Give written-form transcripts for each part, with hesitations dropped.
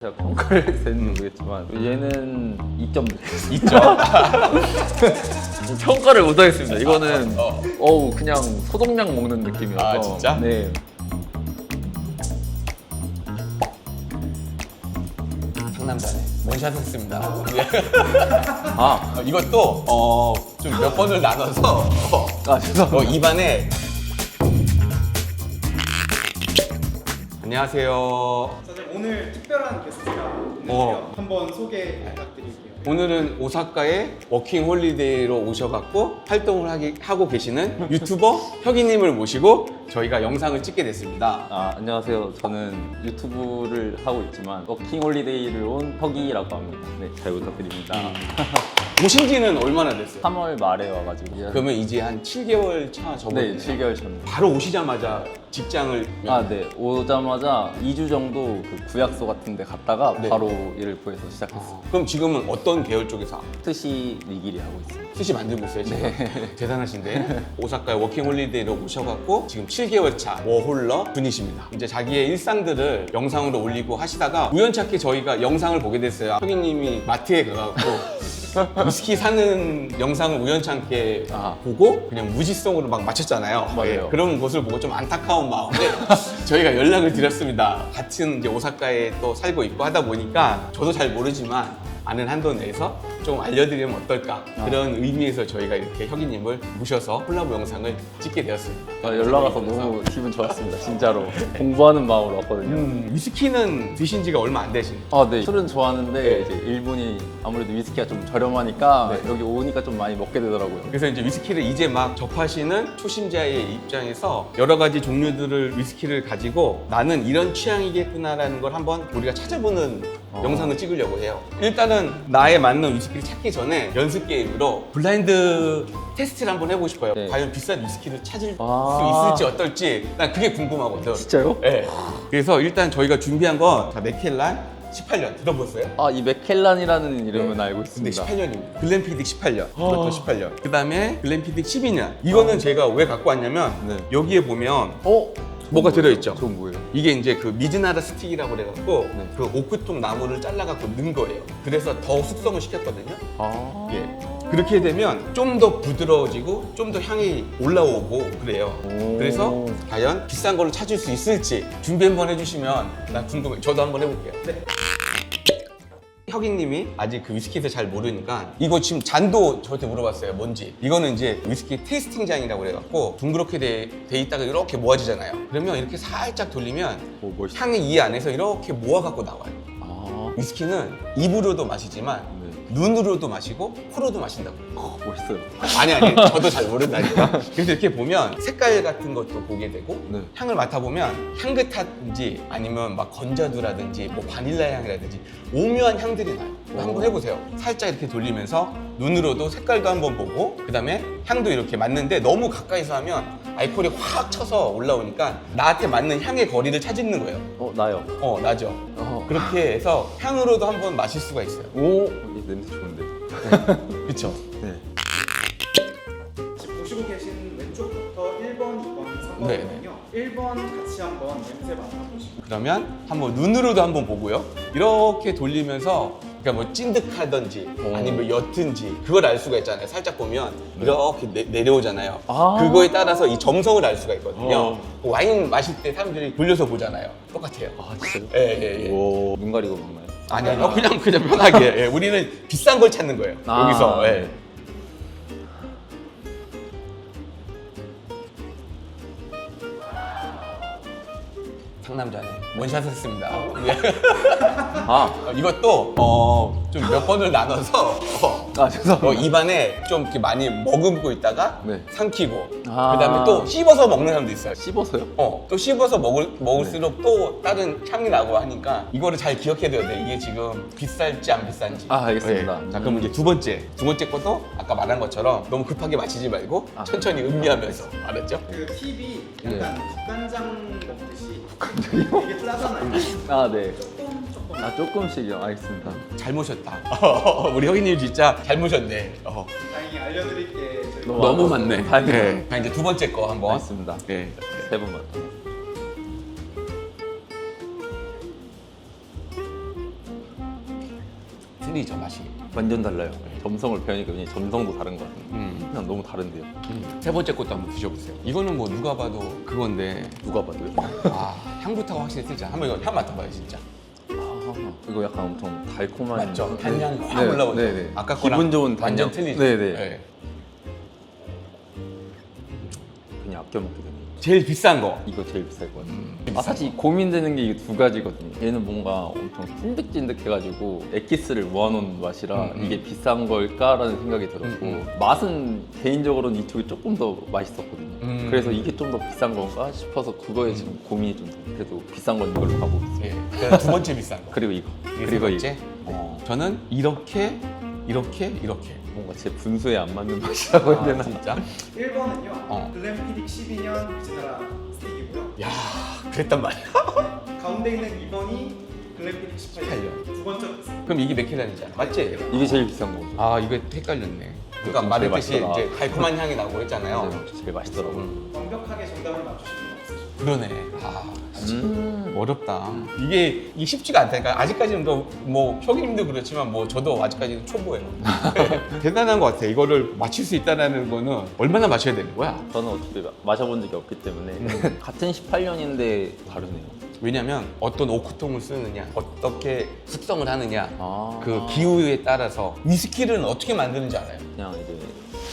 제가 평가를 했는지 모르겠지만 얘는 2점 드리겠습니다. 2점? 평가를 못하겠습니다. 이거는 그냥 소독약 먹는 느낌이어서. 아, 진짜? 네. 상남자네. 원샷 했습니다. 아, 이것도 좀 몇 번을 나눠서 죄송합니다. 입안에 안녕하세요. 선생님 오늘 특별한 게스트가 있는데요. 한번 소개 부탁드릴게요. 오늘은 오사카에 워킹 홀리데이로 오셔갖고 활동을 하고 계시는 유튜버 혁이님을 모시고 저희가 영상을 찍게 됐습니다. 안녕하세요. 저는 유튜브를 하고 있지만 워킹 홀리데이를 온 혁이라고 합니다. 네, 잘 부탁드립니다. 오신 지는 얼마나 됐어요? 3월 말에 와가지고. 그러면 이제 한 7개월 차 접었네요. 네, 7개월 전. 바로 오시자마자 직장을 네. 오자마자 2주 정도 그 구약소 같은 데 갔다가 네. 바로 일을 구해서 시작했어요. 그럼 지금은 어떤 계열 쪽에서 스시 니기리 하고 있습니다. 스시 만들고 있어요 지금? 대단하신데 오사카에 워킹홀리데이로 오셔갖고 지금 7개월 차 워홀러 분이십니다. 이제 자기의 일상들을 영상으로 올리고 하시다가 우연찮게 저희가 영상을 보게 됐어요. 혁이님이 마트에 가갖고 위스키 사는 영상을 우연찮게 보고 그냥 무지성으로 막 맞췄잖아요. 맞아요. 그런 것을 보고 좀 안타까운 마음에 저희가 연락을 드렸습니다. 같은 이제 오사카에 또 살고 있고 하다 보니까 저도 잘 모르지만 아는 한도 내에서 좀 알려드리면 어떨까 그런 의미에서 저희가 이렇게 혁이님을 모셔서 콜라보 영상을 찍게 되었습니다. 연락 와서 너무 기분 좋았습니다. 진짜로. 공부하는 마음으로 왔거든요. 위스키는 드신 지가 얼마 안 되신 네. 술은 좋아하는데 네. 이제 일본이 아무래도 위스키가 좀 저렴하니까 네. 여기 오니까 좀 많이 먹게 되더라고요. 그래서 이제 위스키를 이제 막 접하시는 초심자의 입장에서 여러 가지 종류들을 위스키를 가지고 나는 이런 취향이겠구나라는 걸 한번 우리가 찾아보는 영상을 찍으려고 해요. 일단은 나에 맞는 위스키를 찾기 전에 연습 게임으로 블라인드 테스트를 한번 해보고 싶어요. 네. 과연 비싼 위스키를 찾을 수 있을지 어떨지 난 그게 궁금하거든. 진짜요? 네. 그래서 일단 저희가 준비한 건 맥켈란 18년 들어보셨어요? 이 맥켈란이라는 이름은 네. 알고 근데 있습니다. 18년입니다. 글렌피딕 18년. 그것도 18년. 그 다음에 글렌피딕 12년. 이거는 제가 왜 갖고 왔냐면 네. 여기에 보면 뭐가 들어있죠? 저건 뭐예요? 이게 이제 그 미즈나라 스틱이라고 그래갖고 네. 그 오크통 나무를 잘라갖고 넣은 거예요. 그래서 더 숙성을 시켰거든요. 예. 그렇게 되면 좀 더 부드러워지고 좀 더 향이 올라오고 그래요. 그래서 과연 비싼 걸로 찾을 수 있을지 준비 한번 해주시면 나 궁금해요. 저도 한번 해볼게요. 네. 혁이님이 아직 그 위스키에 잘 모르니까 이거 지금 잔도 저한테 물어봤어요. 뭔지. 이거는 이제 위스키 테이스팅 잔이라고 그래갖고 둥그렇게 돼 있다가 이렇게 모아지잖아요. 그러면 이렇게 살짝 돌리면 멋있다. 향이 이 안에서 이렇게 모아갖고 나와요. 위스키는 입으로도 마시지만 눈으로도 마시고 코로도 마신다고. 멋있어요. 아니 저도 잘 모른다니까. 그래서 이렇게 보면 색깔 같은 것도 보게 되고 네. 향을 맡아보면 향긋한지 아니면 막 건자두라든지 뭐 바닐라 향이라든지 오묘한 향들이 나요. 한번 해보세요. 살짝 이렇게 돌리면서 눈으로도 색깔도 한번 보고 그 다음에 향도 이렇게 맡는데 너무 가까이서 하면 알코올이 확 쳐서 올라오니까 나한테 맞는 향의 거리를 찾는 거예요. 나요. 나죠. 그렇게 해서 향으로도 한번 마실 수가 있어요. 이 냄새 좋은데. 그쵸? 네. 지금 보시고 계신 왼쪽부터 1번, 2번, 3번이거든요. 1번 같이 한번 냄새 맡아보시고 그러면 한번 눈으로도 한번 보고요. 이렇게 돌리면서 그러니까 뭐 찐득하던지 아니면 옅은지 그걸 알 수가 있잖아요. 살짝 보면 이렇게 내려오잖아요. 그거에 따라서 이 점성을 알 수가 있거든요. 와인 마실 때 사람들이 돌려서 보잖아요. 똑같아요. 진짜요? 예. 눈 가리고 먹나요? 아니요. 그냥 편하게. 예, 우리는 비싼 걸 찾는 거예요. 여기서. 예. 상남자네. 원샷 했습니다. 예. 이것도 좀 몇 번을 나눠서 죄송합니다. 입안에 좀 이렇게 많이 머금고 있다가 네. 삼키고 그다음에 또 씹어서 먹는 사람도 있어요. 씹어서요? 또 씹어서 먹을수록 또 다른 향이 나고 하니까 이거를 잘 기억해둬야 돼. 이게 지금 비쌀지 안 비싼지. 알겠습니다. 자, 그럼 이제 두 번째 것도 아까 말한 것처럼 너무 급하게 마시지 말고 천천히 음미하면서. 알았죠? 그 팁이 약간 국간장 먹듯이 되게 짜잖아요. 네. 조금 조금씩요. 알겠습니다. 잘 모셨다. 우리 혁이님 진짜 잘 모셨네. 다행히 알려드릴 게 저희 너무 많네. 다행이네요. 자, 이제 두 번째 거 한번. 알겠습니다. 네. 3번만. 틀리죠 맛이. 완전 달라요. 점성을 배우니까 그냥 점성도 다른 것 같은데 그냥 너무 다른데요. 세 번째 것도 한번 드셔보세요. 이거는 뭐 누가 봐도 그건데 누가 봐도요? 아 향부터가 확실히 틀잖아. 한번 이거 향 맡아봐요 진짜. 아, 이거 약간 엄청 달콤한 맞죠? 단향이 확 올라오죠. 네네. 아까 거랑 기분 좋은 완전 단향. 틀리죠. 네네. 네. 그냥 아껴 먹게 되네요. 제일 비싼 거. 이거 제일 비쌀 것 같아요. 아, 사실 고민되는 게 이게 두 가지거든요. 얘는 뭔가 엄청 찐득찐득해가지고 엑기스를 모아놓은 맛이라 이게 비싼 걸까라는 생각이 들었고 맛은 개인적으로는 이쪽이 조금 더 맛있었거든요. 그래서 이게 좀 더 비싼 건가 싶어서 그거에 지금 고민이 좀 돼요. 그래도 비싼 건 이걸로 가고 있어요. 예. 그다음에 두 번째 비싼 거. 그리고 이거. 이게 세 그리고 번째. 저는 이렇게. 뭔가 제 분수에 안 맞는 맛이라고 해야 되나? 진짜? 1번은요. 글램피딕 12년 비즈나라 스틱이고요. 야, 그랬단 말이야. 가운데 있는 2번이 글램피딕 18년. 18년. 두 번째로 비싸요. 그럼 이게 맥켈란이잖아. 맞지? 이게 제일 비싼 거. 아, 이거 헷갈렸네. 그러니까 좀 말했듯이 제일 맛있더라. 이제 달콤한 향이 나고 했잖아요. 맞아요. 제일 맛있더라고요. 완벽하게 정답을 맞추신 분 없으시죠? 그러네. 아, 어렵다. 이게 쉽지가 않다니까. 아직까지는 뭐 혁이님도 그렇지만 뭐 저도 아직까지는 초보예요. 대단한 것 같아. 이거를 맞출 수 있다는 거는 얼마나 맞춰야 되는 거야? 저는 어차피 마셔본 적이 없기 때문에 같은 18년인데 다르네요. 왜냐면 어떤 오크통을 쓰느냐, 어떻게 숙성을 하느냐, 아. 그 기후에 따라서 위스키를 어떻게 만드는지 알아요? 그냥 이제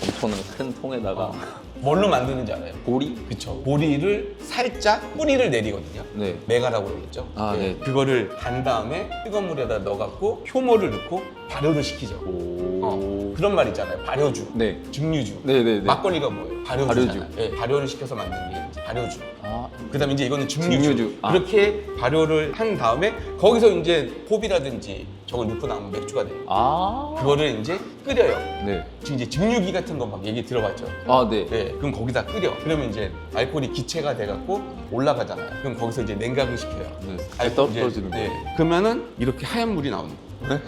엄청난 큰 통에다가 뭘로 만드는지 알아요? 보리? 그쵸. 보리를 살짝 뿌리를 내리거든요. 네. 메가라고 그러겠죠. 아, 네. 그거를 간 다음에 뜨거운 물에다 넣어갖고 효모를 넣고 발효를 시키죠. 오. 그런 말 있잖아요. 발효주, 네. 증류주. 네네네. 막걸리가 뭐예요? 발효주잖아요. 발효주. 네, 발효를 시켜서 만든 게 이제 발효주. 아, 그다음에 이제 이거는 증류주. 증류주. 아. 그렇게 발효를 한 다음에 거기서 이제 호비라든지 저걸 넣고 나면 맥주가 돼요. 아. 그거를 이제 끓여요. 네. 지금 이제 증류기 같은 거 막 얘기 들어봤죠? 아, 네. 네, 그럼 거기다 끓여. 그러면 이제 알코올이 기체가 돼갖고 올라가잖아요. 그럼 거기서 이제 냉각을 시켜요. 네. 알코올 이제- 떨어지는 거. 네. 그러면은 이렇게 하얀 물이 나오는 거예요. 네.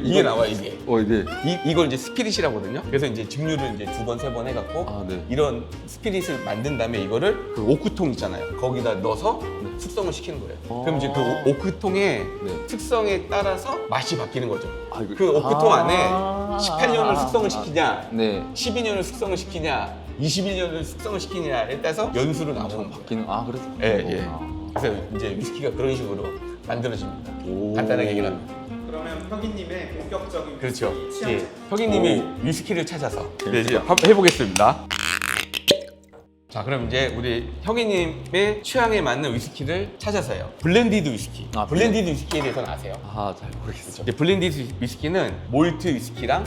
이게 나와 이게. 이게. 이걸 이제 스피릿이라고 하거든요. 그래서 이제 증류를 이제 두 번, 세 번 해갖고 아, 네. 이런 스피릿을 만든 다음에 이거를 그 오크통 있잖아요. 거기다 넣어서 숙성을 시키는 거예요. 그럼 이제 그 오크통의 네. 특성에 따라서 맛이 바뀌는 거죠. 아, 이거- 그 오크통 아. 안에 18년을 숙성을 시키냐, 네. 12년을 숙성을 시키냐, 21년을 숙성을 시키냐에 따라서 연수로 나오는 거예요. 바뀌는. 아, 그래서. 예, 예. 거구나. 그래서 이제 위스키가 그런 식으로 만들어집니다. 오. 간단하게 얘기를 하면. 그러면 혁이님의 본격적인 그렇죠. 위스키 취향 예. 혁이님이 위스키를 찾아서 재밌다. 이제 한번 해보겠습니다. 자, 그럼 이제 우리 혁이님의 취향에 맞는 위스키를 찾아서요. 블렌디드 위스키. 아, 블렌디드 위스키에 대해서는 아세요? 아, 잘 모르겠어요. 이제 블렌디드 위스키는 몰트 위스키랑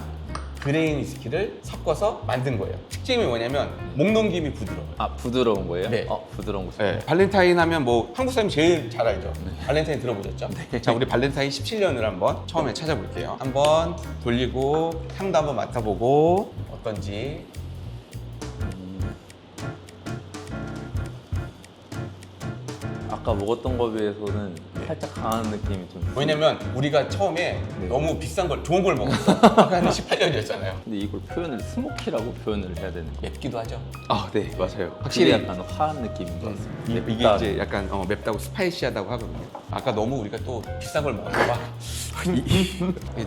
그레인 위스키를 섞어서 만든 거예요. 특징이 뭐냐면 목 넘김이 부드러워요. 아, 부드러운 거예요? 네. 부드러운 거. 네, 발렌타인 하면 뭐 한국 사람이 제일 잘 알죠. 발렌타인 들어보셨죠? 자, 우리 발렌타인 17년을 한번 처음에 찾아볼게요. 한번 돌리고 향도 한번 맡아보고 어떤지. 아까 먹었던 거에 비해서는 살짝 강한 느낌이 좀. 왜냐면 우리가 처음에 네. 너무 비싼 걸, 좋은 걸 먹었어. 한 18년이었잖아요. 근데 이걸 표현을 스모키라고 표현을 해야 되는 거. 맵기도 하죠. 아, 네, 맞아요. 확실히- 확실히 약간 화한 느낌인 것 같습니다. 이게 맵다. 이제 약간 맵다고 스파이시하다고 하거든요. 아까 너무 우리가 또 비싼 걸 먹었나 봐.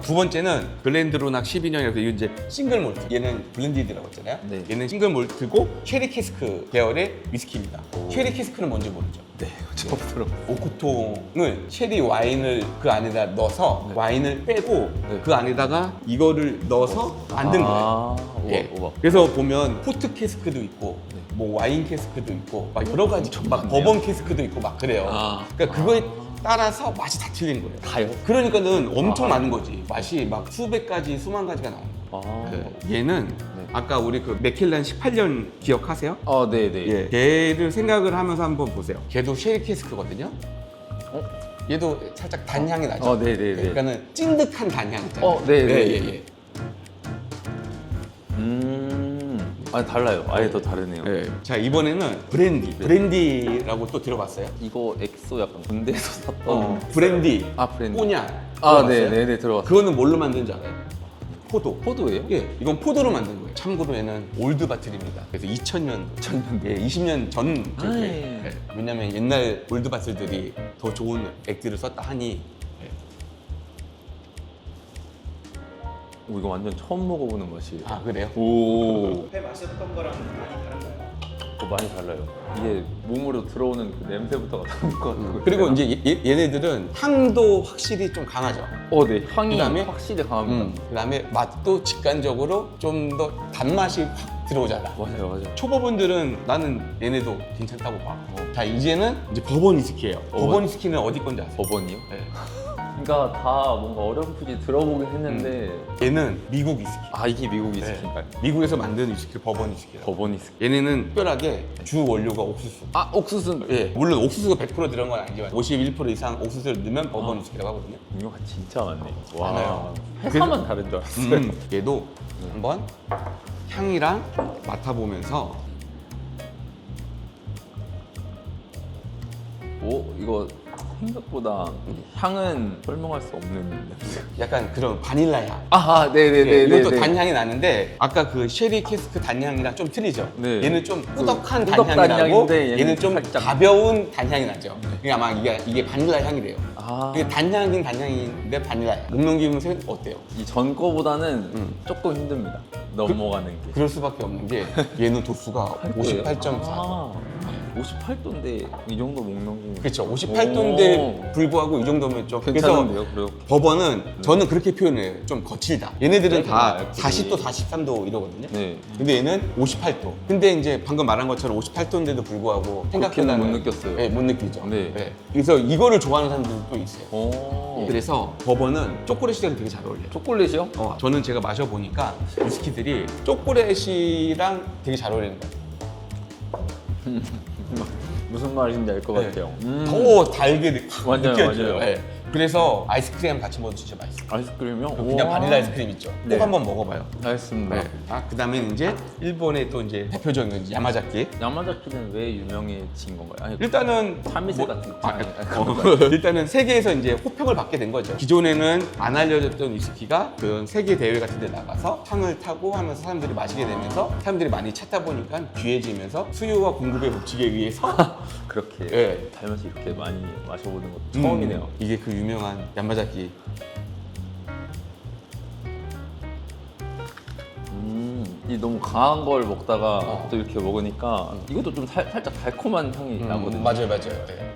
두 번째는 블렌드로낙 12년이라서 이거 이제 싱글 몰트. 얘는 블렌디드라고 했잖아요. 네. 얘는 싱글 몰트고 체리 캐스크 계열의 위스키입니다. 체리 캐스크는 뭔지 모르죠. 네, 처음 들어. 오크통을 체리 와인을 그 안에다 넣어서 와인을 빼고 네. 그 안에다가 이거를 넣어서 만든 거예요. 우와, 예. 우와. 그래서 보면 포트 캐스크도 있고 네. 뭐 와인 캐스크도 있고 막 여러 가지 막 많네요. 버번 캐스크도 있고 막 그래요. 아. 그러니까 그거에 따라서 맛이 다 틀린 거예요. 다요? 그러니까는 엄청 많은 거지. 맛이 막 수백 가지, 수만 가지가 나오는 거예요. 아, 얘는 아까 우리 그 맥켈란 18년 기억하세요? 네, 네. 예. 걔를 생각을 하면서 한번 보세요. 걔도 쉐리 캐스크거든요. 얘도 살짝 단향이 나죠. 네, 네, 네. 그러니까는 찐득한 단향 있잖아요. 네, 네. 예. 아, 달라요. 아예 더 다르네요. 예. 자, 이번에는 브랜디. 브랜디라고 또 들어봤어요? 이거 엑소 약간 군대에서 샀던. 브랜디. 아, 브랜디. 꼬냑. 아, 네, 들어봤어요? 네, 네, 들어봤어요. 그거는 뭘로 만드는지 알아요? 포도. 포도예요? 예, 이건 포도로 만든 거예요. 참고로 얘는 올드 바틀입니다. 그래서 2000년, 2000년도. 예, 20년 전 쪽에. 아, 예. 왜냐면 옛날 올드 바틀들이 더 좋은 액들을 썼다 하니. 예. 오, 이거 완전 처음 먹어보는 맛이에요. 아 그래요? 오, 회 마셨던 거랑 많이 다른가요? 많이 달라요. 이게 몸으로 들어오는 그 냄새부터가 다른 것 같아요. 그리고 이제 얘네들은 향도 확실히 좀 강하죠. 네, 향이 그다음에? 확실히 강합니다. 그다음에 맛도 직관적으로 좀 더 단맛이 확 들어오잖아. 맞아요, 맞아요. 초보분들은 나는 얘네도 괜찮다고 봐. 자 이제는 이제 버번 위스키예요. 버번 위스키는 어디 건지 아세요? 버번이요? 네. 그러니까 다 뭔가 어렴풋이 들어보긴 했는데 얘는 미국 위스키. 아, 이게 미국 위스키인가요? 미국에서 만든 위스키를 버번 위스키라고. 버번 위스키. 얘네는 특별하게 주 원료가 옥수수. 아, 옥수수는 예, 물론 옥수수가 100% 들어간 건 아니지만 51% 이상 옥수수를 넣으면 버번 위스키라고 하거든요. 음료가 진짜 많네. 와, 많아요. 회사만 다른 줄 알았어요. 얘도 한번 향이랑 맡아보면서 오, 이거 생각보다 향은 설명할 수 없는 냄새. 약간 그런 바닐라 향. 아, 예, 네네네. 이것도 단향이 나는데 아까 그 쉐리 캐스크 단향이랑 좀 틀리죠? 네. 얘는 좀 꾸덕한 꾸덕 단향이 나고 단향인데 얘는 얘는 좀 살짝- 가벼운 단향이 나죠. 그러니까 아마 이게 바닐라 향이래요. 아, 이게 단향이긴 단향인데 바닐라 향. 목 넘기면 어때요? 이 전 거보다는 조금 힘듭니다. 넘어가는 게. 그럴 수밖에 없는 게 얘는 도수가 58.4. 아, 58도인데 이 정도 목 넘기면 그렇죠. 58도인데 불구하고 이 정도면 좀 괜찮은데요? 그래서 그래요? 버번은 저는 그렇게 표현해요. 좀 거칠다. 얘네들은 다 네, 40도, 43도 이러거든요. 네. 근데 얘는 58도. 근데 이제 방금 말한 것처럼 58도인데도 불구하고 생각보다는 못 느꼈어요. 네, 못 느끼죠. 네. 그래서 이거를 좋아하는 사람들도 또 있어요. 오, 그래서 버번은 초콜릿이랑 되게 잘 어울려요. 초콜릿이요? 저는 제가 마셔보니까 위스키들이 초콜릿이랑 되게 잘 어울리는 것 같아요. 무슨 말인지 알 것 같아요. 더 달게 맞아요, 느껴져요. 맞아요. 네. 그래서 아이스크림 같이 먹어도 진짜 맛있어요. 아이스크림이요? 그냥 우와. 바닐라 아이스크림 있죠. 꼭 네. 한번 먹어봐요. 알겠습니다. 네. 그다음에 이제 일본의 또 이제 대표적인 이제 야마자키. 야마자키는 왜 유명해진 건가요? 아니, 일단은 참이슬 같은 거. 일단은 세계에서 이제 호평을 받게 된 거죠. 기존에는 안 알려졌던 위스키가 그런 세계 대회 같은 데 나가서 상을 타고 하면서 사람들이 마시게 되면서 사람들이 많이 찾다 보니까 귀해지면서 수요와 공급의 법칙에 의해서 그렇게 네. 달면서 이렇게 많이 마셔보는 것도 처음이네요. 이게 그 유명한 야마자키. 이 너무 강한 걸 먹다가 또 이렇게 먹으니까 이것도 좀 살짝 달콤한 향이 나거든요. 맞아요.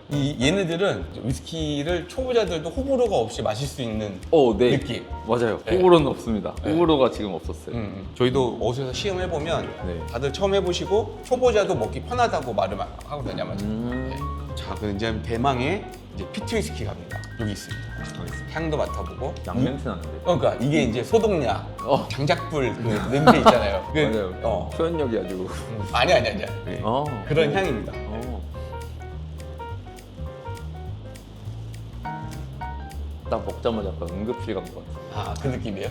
이 얘네들은 위스키를 초보자들도 호불호가 없이 마실 수 있는 네. 느낌. 맞아요. 네. 호불호는 없습니다. 호불호가 지금 없었어요. 저희도 어디서 시험해 보면 네. 다들 처음 해보시고 초보자도 먹기 편하다고 말을 하거든요. 야마자키. 음. 자, 그럼 이제 대망의 이제 피트 위스키 갑니다. 여기 있습니다. 향도 맡아보고. 양 냄새 나는데. 그러니까 이게 이제 소독약, 어. 장작불 그 냄새 있잖아요. 맞아요. 표현력이 아주. 아니야. 네. 그런 향입니다. 딱 먹자마자 약간 응급실 간 것 같아요. 아, 그 느낌이에요?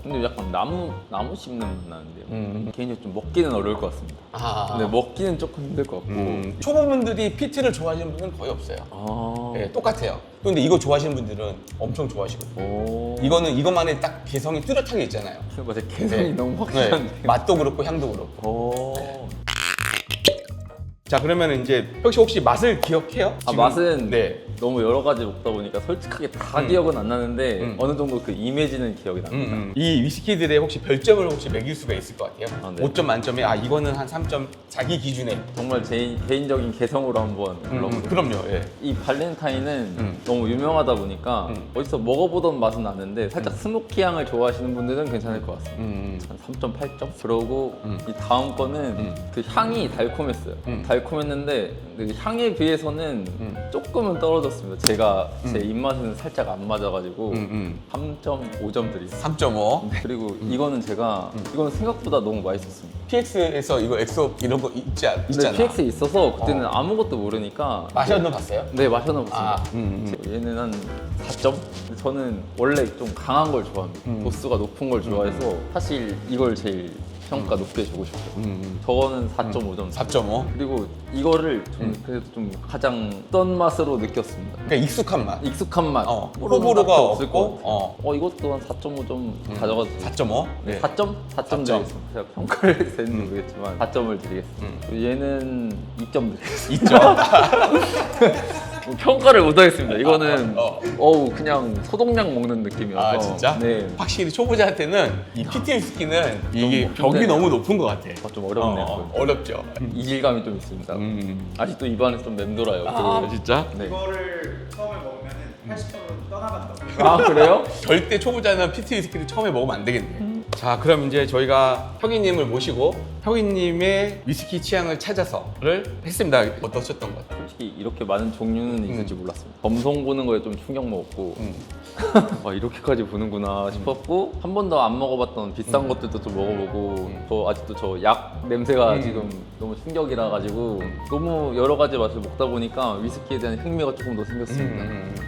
근데 약간 나무 씹는 맛 나는데요. 개인적으로 좀 먹기는 어려울 것 같습니다. 근데 먹기는 조금 힘들 것 같고. 초보분들이 피트를 좋아하시는 분은 거의 없어요. 네, 똑같아요. 근데 이거 좋아하시는 분들은 엄청 좋아하시거든요. 이거는 이것만의 딱 개성이 뚜렷하게 있잖아요. 맞아요. 개성이 너무 확실한데. 맛도 그렇고 향도 그렇고. 자, 그러면 이제 혹시 맛을 기억해요? 지금? 맛은 네. 너무 여러 가지 먹다 보니까 솔직하게 다 기억은 안 나는데 어느 정도 그 이미지는 기억이 납니다. 이 위스키들의 혹시 별점을 혹시 매길 수가 있을 것 같아요? 네. 5점 만점에 이거는 한 3점 자기 기준에. 정말 제 개인적인 개성으로 한번 불러보겠습니다. 그럼요. 예. 이 발렌타인은 너무 유명하다 보니까 어디서 먹어보던 맛은 나는데 살짝 스모키 향을 좋아하시는 분들은 괜찮을 것 같습니다. 한 3.8점? 그러고 이 다음 거는 그 향이 달콤했어요. 달콤했는데 그 향에 비해서는 조금은 떨어졌습니다. 제가 제 입맛에는 살짝 안 맞아가지고 3.5점 드리겠습니다. 3.5. 그리고 이거는 이거는 생각보다 너무 맛있었습니다. PX에서 이거 엑소 이런 거 있잖아. 근데 PX에 있어서 그때는 아무것도 모르니까 마셔는 봤어요? 네, 마셔는 봤습니다. 얘는 한 4점? 저는 원래 좀 강한 걸 좋아합니다. 도수가 높은 걸 좋아해서 사실 이걸 제일 평가 높게 주고 싶어요. 저거는 4.5점. 4.5. 그리고 이거를 좀 그래도 좀 가장 어떤 맛으로 느꼈습니다. 그러니까 익숙한 맛. 익숙한 맛. 호불호가 없을 없고. 것. 이것도 한 4.5점 가져가도 돼요. 4.5. 네. 4점? 4점 드리겠습니다. 제가 평가를 했는지 모르겠지만 4점을 드리겠습니다. 얘는 2점 드리겠습니다. 2점. 평가를 못하겠습니다. 이거는 어. 어우 그냥 소독약 먹는 느낌이어서. 아 진짜? 네. 확실히 초보자한테는 이 PT 위스키는 이게 좀 벽이 힘드네. 너무 높은 것 같아. 좀 어렵네요. 어렵죠. 이질감이 좀 있습니다. 아직도 입안에 좀 맴돌아요. 아 진짜? 네. 이거를 처음에 먹으면 80%는 떠나간다고. 아 그래요? 절대 초보자는 PT 위스키를 처음에 먹으면 안 되겠네. 자 그럼 이제 저희가 혁이님을 모시고 혁이님의 위스키 취향을 찾아서를 했습니다. 어떠셨던 것 같아요? 솔직히 이렇게 많은 종류는 있을지 몰랐습니다. 검성 보는 거에 좀 충격 먹었고 아, 이렇게까지 보는구나 싶었고 한 번도 안 먹어봤던 비싼 것들도 좀 먹어보고 저 아직도 저 약 냄새가 지금 너무 충격이라 가지고 너무 여러 가지 맛을 먹다 보니까 위스키에 대한 흥미가 조금 더 생겼습니다.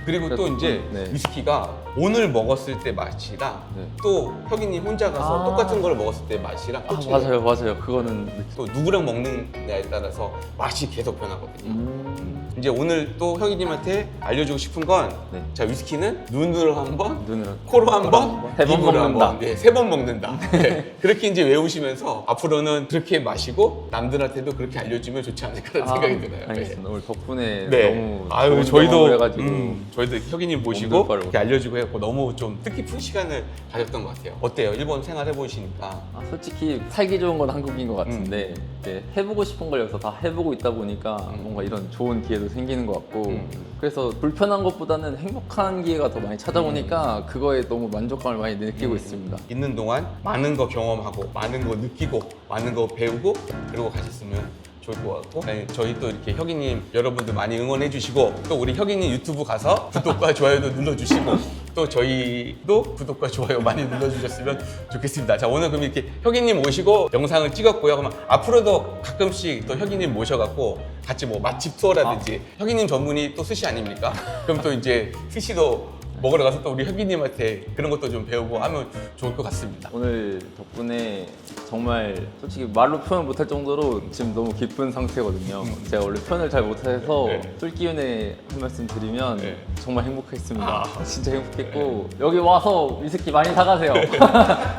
그리고 또 그래서 이제 네. 위스키가 오늘 먹었을 때 맛이랑 네. 또 혁이님 혼자 가서 아. 똑같은 걸 먹었을 때 맛이랑 또 아, 맞아요. 그거는 또 누구랑 먹느냐에 따라서 맛이 계속 변하거든요. 이제 오늘 또 혁이님한테 알려주고 싶은 건 네. 자 위스키는 눈으로 한 번, 눈으로 코로 한 번, 세번 입으로 한 먹는다. 번, 네, 3번 먹는다. 네, 그렇게 이제 외우시면서 앞으로는 그렇게 마시고 남들한테도 그렇게 알려주면 좋지 않을까라는 생각이 들어요. 알겠습니다. 오늘 덕분에 네. 너무 아유 좋은 저희도 경험을 해가지고 저희도 혁이님 모시고 몸둘바를 이렇게 알려주고 해갖고 너무 좀 뜻깊은 시간을 가졌던 것 같아요. 어때요? 일본 생활 해보시니까 아, 솔직히 살기 좋은 건 한국인 것 같은데 이제 해보고 싶은 걸 여기서 다 해보고 있다 보니까 뭔가 이런 좋은 기회도 생기는 것 같고 그래서 불편한 것보다는 행복한 기회가 더 많이 찾아오니까 그거에 너무 만족감을 많이 느끼고 있습니다. 있는 동안 많은 거 경험하고 많은 거 느끼고 많은 거 배우고 그러고 가셨으면 좋을 것 같고 네, 저희 또 이렇게 혁이님 여러분들 많이 응원해 주시고 또 우리 혁이님 유튜브 가서 구독과 좋아요도 눌러주시고 또 저희도 구독과 좋아요 많이 눌러주셨으면 좋겠습니다. 자 오늘 그럼 이렇게 혁이님 모시고 영상을 찍었고요. 그러면 앞으로도 가끔씩 또 혁이님 모셔갖고 같이 뭐 맛집 투어라든지 혁이님 전문이 또 스시 아닙니까? 그럼 또 이제 스시도 먹으러 가서 또 우리 혁이님한테 그런 것도 좀 배우고 하면 좋을 것 같습니다. 오늘 덕분에 정말 솔직히 말로 표현 못할 정도로 지금 너무 기쁜 상태거든요. 제가 원래 표현을 잘 못해서 네. 솔기운에 한 말씀 드리면 네. 정말 행복했습니다. 아. 진짜 행복했고 여기 와서 위스키 많이 사가세요.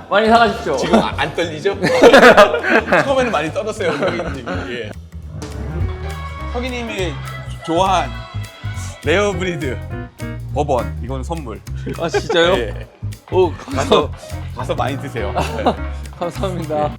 많이 사가십시오. 지금 안 떨리죠? 처음에는 많이 떨었어요, 혁이님. 예. 혁이님이 좋아한 레어 브리드 버번 이거는 선물. 아 진짜요? 예. 오 가서 많이 드세요. 네. 감사합니다.